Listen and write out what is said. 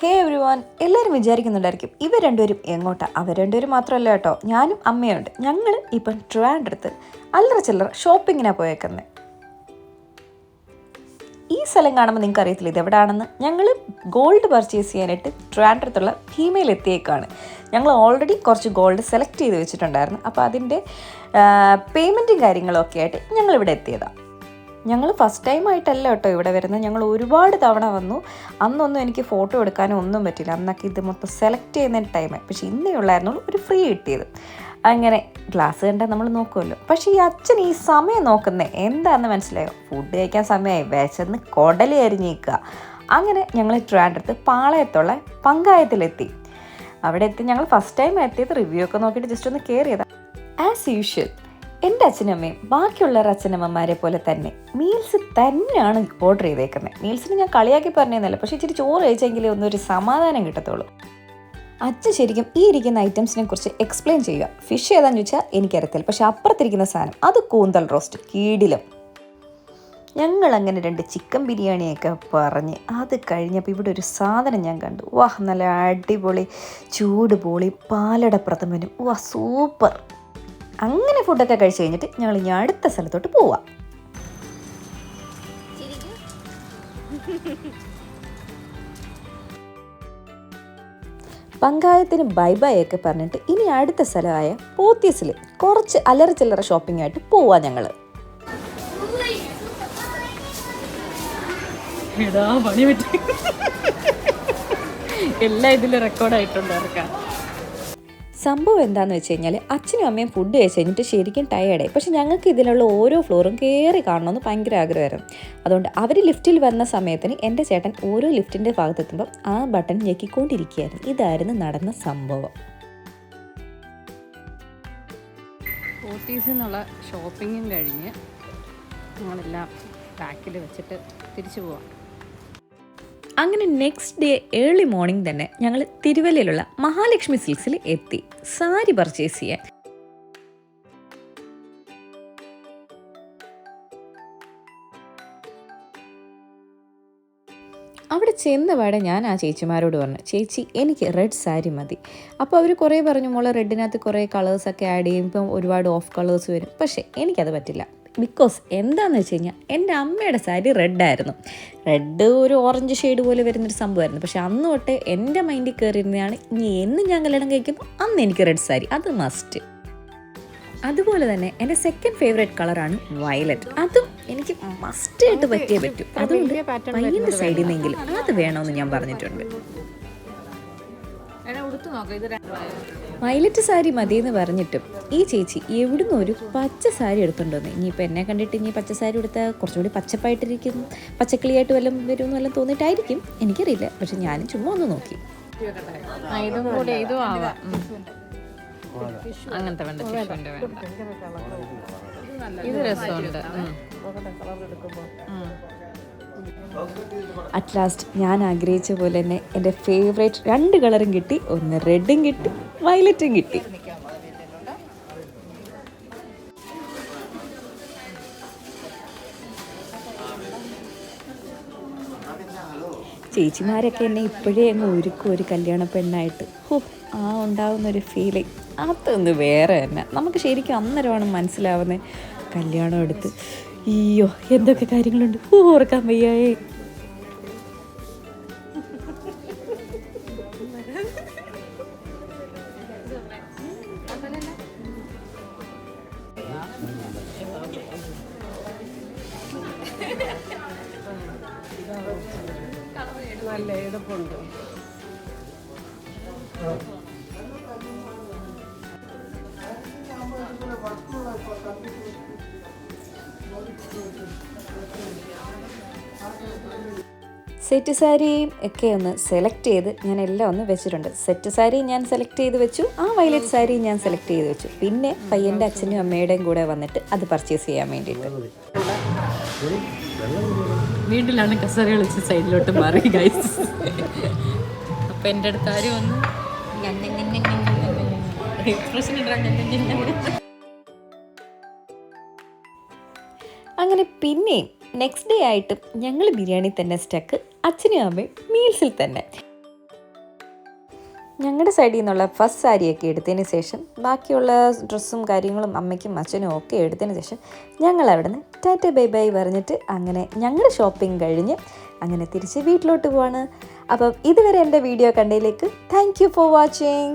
ഹേ every one, എല്ലാവരും വിചാരിക്കുന്നുണ്ടായിരിക്കും ഇവർ രണ്ടുപേരും എങ്ങോട്ടാ. അവർ രണ്ടുപേരും മാത്രമല്ല കേട്ടോ, ഞാനും അമ്മയുണ്ട്. ഞങ്ങൾ ഇപ്പം ട്രിവാൻഡ്രത്ത് അല്ലറ ചില്ലറ ഷോപ്പിങ്ങിനാണ് പോയേക്കുന്നത്. ഈ സ്ഥലം കാണുമ്പോൾ നിങ്ങൾക്ക് അറിയത്തില്ല ഇത് എവിടെയാണെന്ന്. ഞങ്ങൾ ഗോൾഡ് പർച്ചേസ് ചെയ്യാനായിട്ട് ട്രിവാൻഡ്രത്തുള്ള ഭീമയിൽ എത്തിയേക്കാണ്. ഞങ്ങൾ ഓൾറെഡി കുറച്ച് ഗോൾഡ് സെലക്ട് ചെയ്ത് വെച്ചിട്ടുണ്ടായിരുന്നു. അപ്പോൾ അതിൻ്റെ പേയ്മെൻറ്റും കാര്യങ്ങളൊക്കെ ആയിട്ട് ഞങ്ങളിവിടെ എത്തിയതാണ്. ഞങ്ങൾ ഫസ്റ്റ് ടൈം ആയിട്ടല്ല കേട്ടോ ഇവിടെ വരുന്നത്. ഞങ്ങൾ ഒരുപാട് തവണ വന്നു. അന്നൊന്നും എനിക്ക് ഫോട്ടോ എടുക്കാനും ഒന്നും പറ്റില്ല. അന്നൊക്കെ ഇത് മൊത്തം സെലക്ട് ചെയ്യുന്ന ടൈമായി. പക്ഷേ ഇന്നേ ഉള്ളായിരുന്നുള്ളൂ ഒരു ഫ്രീ കിട്ടിയത്. അങ്ങനെ ഗ്ലാസ് കണ്ടാൽ നമ്മൾ നോക്കുമല്ലോ. പക്ഷേ ഈ അച്ഛൻ ഈ സമയം നോക്കുന്നത് എന്താണെന്ന് മനസ്സിലായോ? ഫുഡ് കഴിക്കാൻ സമയമായി, വിശന്ന് കുടൽ അരിഞ്ഞേക്കുക. അങ്ങനെ ഞങ്ങൾ ട്രിവാൻഡ്രത്ത് പാളയത്തുള്ള പങ്കായത്തിലെത്തി. അവിടെ എത്തി ഞങ്ങൾ ഫസ്റ്റ് ടൈം എത്തിയത്. റിവ്യൂ ഒക്കെ നോക്കിയിട്ട് ജസ്റ്റ് ഒന്ന് കയറിയതാണ്. ആസ് യൂഷ്വൽ എൻ്റെ അച്ഛനമ്മയും ബാക്കിയുള്ളവരുടെ അച്ഛനമ്മമാരെ പോലെ തന്നെ മീൽസ് തന്നെയാണ് ഓർഡർ ചെയ്തേക്കുന്നത്. മീൽസിന് ഞാൻ കളിയാക്കി പറഞ്ഞതെന്നല്ല, പക്ഷേ ഇച്ചിരി ചോറ് കഴിച്ചെങ്കിലേ ഒന്നൊരു സമാധാനം കിട്ടത്തുള്ളൂ. അച്ഛൻ ശരിക്കും ഈ ഇരിക്കുന്ന ഐറ്റംസിനെ കുറിച്ച് എക്സ്പ്ലെയിൻ ചെയ്യുക. ഫിഷ് ഏതാണെന്ന് ചോദിച്ചാൽ എനിക്കറിയത്തില്ല, പക്ഷേ അപ്പുറത്തിരിക്കുന്ന സാധനം അത് കൂന്തൽ റോസ്റ്റ് കീടിലും. ഞങ്ങളങ്ങനെ 2 ചിക്കൻ ബിരിയാണിയൊക്കെ പറഞ്ഞ് അത് കഴിഞ്ഞപ്പോൾ ഇവിടെ ഒരു സാധനം ഞാൻ കണ്ടു. വാഹ്, നല്ല അടിപൊളി ചൂട് പോളി പാലട പ്രഥമനും. വാ, സൂപ്പർ. അങ്ങനെ ഫുഡൊക്കെ കഴിച്ച് കഴിഞ്ഞിട്ട് ഞങ്ങൾ ഇനി അടുത്ത സ്ഥലത്തോട്ട് പോവാം. പങ്കായത്തിന് ബൈ ബൈ ഒക്കെ പറഞ്ഞിട്ട് ഇനി അടുത്ത സ്ഥലമായ പോത്തീസിൽ കുറച്ച് അല്ലറ ചില്ലറ ഷോപ്പിംഗ് ആയിട്ട് പോവാം ഞങ്ങൾ. എല്ലാം ഇതിൽ റെക്കോർഡായിട്ടുണ്ട് ഇറക്കാം. സംഭവം എന്താണെന്ന് വെച്ച് കഴിഞ്ഞാൽ അച്ഛനും അമ്മയും ഫുഡ് കഴിച്ച് കഴിഞ്ഞിട്ട് ശരിക്കും ടയേർഡായി. പക്ഷെ ഞങ്ങൾക്ക് ഇതിലുള്ള ഓരോ ഫ്ലോറും കയറി കാണണമെന്ന് ഭയങ്കര ആഗ്രഹമായിരുന്നു. അതുകൊണ്ട് അവർ ലിഫ്റ്റിൽ വന്ന സമയത്തിന് എൻ്റെ ചേട്ടൻ ഓരോ ലിഫ്റ്റിൻ്റെ ഭാഗത്തെത്തുമ്പം ആ ബട്ടൺ ഞെക്കിക്കൊണ്ടിരിക്കുകയായിരുന്നു. ഇതായിരുന്നു നടന്ന സംഭവം. പോത്തീസിൽ നിന്നുള്ള ഷോപ്പിങ്ങും കഴിഞ്ഞ് ഞങ്ങളെല്ലാം ബാക്കിൽ വെച്ചിട്ട് തിരിച്ചു പോവാം. അങ്ങനെ നെക്സ്റ്റ് ഡേ ഏർലി മോർണിംഗ് തന്നെ ഞങ്ങൾ തിരുവല്ലയിലുള്ള മഹാലക്ഷ്മി സിൽക്സിൽ എത്തി സാരി പർച്ചേസ് ചെയ്യാൻ. അവിടെ ചെന്നപാടെ ഞാൻ ആ ചേച്ചിമാരോട് പറഞ്ഞു, ചേച്ചി എനിക്ക് റെഡ് സാരി മതി. അപ്പോൾ അവർ കുറേ പറഞ്ഞു, മോളെ റെഡിനകത്ത് കുറേ കളേഴ്സൊക്കെ ആഡ് ചെയ്യുമ്പം ഒരുപാട് ഓഫ് കളേഴ്സ് വരും. പക്ഷേ എനിക്കത് പറ്റില്ല. ബിക്കോസ് എന്താണെന്ന് വെച്ച് കഴിഞ്ഞാൽ എൻ്റെ അമ്മയുടെ സാരി റെഡായിരുന്നു. റെഡ് ഒരു ഓറഞ്ച് ഷെയ്ഡ് പോലെ വരുന്നൊരു സംഭവമായിരുന്നു. പക്ഷേ അന്ന് തൊട്ട് എൻ്റെ മൈൻഡിൽ കയറിയിരുന്നതാണ്, ഇനി എന്ന് ഞാൻ കല്യാണം കഴിക്കുന്നു അന്ന് എനിക്ക് റെഡ് സാരി, അത് മസ്റ്റ്. അതുപോലെ തന്നെ എൻ്റെ സെക്കൻഡ് ഫേവറേറ്റ് കളറാണ് വയലറ്റ്. അതും എനിക്ക് മസ്റ്റ് ആയിട്ട് പറ്റിയേ പറ്റൂ. അതുകൊണ്ട് പയ്യൻ്റെ സൈഡിൽ നിന്നെങ്കിലും അത് വേണമെന്ന് ഞാൻ പറഞ്ഞിട്ടുണ്ട്. വയലറ്റ് സാരി മതിയെന്ന് പറഞ്ഞിട്ടും ഈ ചേച്ചി എവിടുന്ന് ഒരു പച്ച സാരി എടുത്തുകൊണ്ടുവന്ന്. ഇനിയിപ്പോൾ എന്നെ കണ്ടിട്ട് ഇനി പച്ച സാരി എടുത്താൽ കുറച്ചുകൂടി പച്ചപ്പായിട്ടിരിക്കും, പച്ചക്കിളിയായിട്ട് വല്ലതും വരുമെന്ന് വല്ലതും തോന്നിയിട്ടായിരിക്കും, എനിക്കറിയില്ല. പക്ഷെ ഞാനും ചുമ്മാ ഒന്ന് നോക്കി. അങ്ങനത്തെ വേണ്ട, ഇത് രസമുണ്ട്. അറ്റ് ലാസ്റ്റ് ഞാൻ ആഗ്രഹിച്ച പോലെ തന്നെ എൻ്റെ ഫേവറേറ്റ് 2 കളറും കിട്ടി. ഒന്ന് റെഡും കിട്ടി, വയലറ്റും കിട്ടി. ചേച്ചിമാരൊക്കെ എന്നെ ഇപ്പോഴേ അങ്ങ് ഒരുക്കും ഒരു കല്യാണ പെണ്ണായിട്ട്. ആ ഉണ്ടാവുന്നൊരു ഫീലിംഗ് അതൊന്ന് വേറെ തന്നെ. നമുക്ക് ശരിക്കും അന്നേരമാണ് മനസ്സിലാവുന്നത്. കല്യാണം എടുത്ത് അയ്യോ എന്തൊക്കെ കാര്യങ്ങളുണ്ട്, ഓർക്കാൻ വയ്യായേ. നല്ല എടുപ്പുണ്ട്. സെറ്റ് സാരിയും ഒക്കെ ഒന്ന് സെലക്ട് ചെയ്ത് ഞാൻ എല്ലാം ഒന്ന് വെച്ചിട്ടുണ്ട്. സെറ്റ് സാരി ഞാൻ സെലക്ട് ചെയ്ത് വെച്ചു, ആ വയലറ്റ് സാരി ഞാൻ സെലക്ട് ചെയ്ത് വെച്ചു. പിന്നെ പയ്യൻ്റെ അച്ഛനും അമ്മയുടെയും കൂടെ വന്നിട്ട് അത് പർച്ചേസ് ചെയ്യാൻ വേണ്ടിയിട്ട്. വീട്ടിലാണ് കസേര കളിച്ച് സൈഡിലോട്ട് മാറി ഗൈസ്. അപ്പം എൻ്റെ അടുത്ത് ആരും വന്ന് അങ്ങനെ പിന്നെയും നെക്സ്റ്റ് ഡേ ആയിട്ടും ഞങ്ങൾ ബിരിയാണി തന്നെ സ്റ്റക്ക്, അച്ഛനും അമ്മയും മീൽസിൽ തന്നെ. ഞങ്ങളുടെ സൈഡിൽ നിന്നുള്ള ഫസ്റ്റ് സാരിയൊക്കെ എടുത്തതിന് ശേഷം ബാക്കിയുള്ള ഡ്രസ്സും കാര്യങ്ങളും അമ്മയ്ക്കും അച്ഛനും ഒക്കെ എടുത്തതിന് ശേഷം ഞങ്ങൾ അവിടെ നിന്ന് ടാറ്റ ബൈ ബൈ പറഞ്ഞിട്ട് അങ്ങനെ ഞങ്ങളുടെ ഷോപ്പിംഗ് കഴിഞ്ഞ് അങ്ങനെ തിരിച്ച് വീട്ടിലോട്ട് പോവാണ്. അപ്പം ഇതുവരെ എൻ്റെ വീഡിയോ കണ്ടതിലേക്ക് താങ്ക് യു ഫോർ വാച്ചിങ്.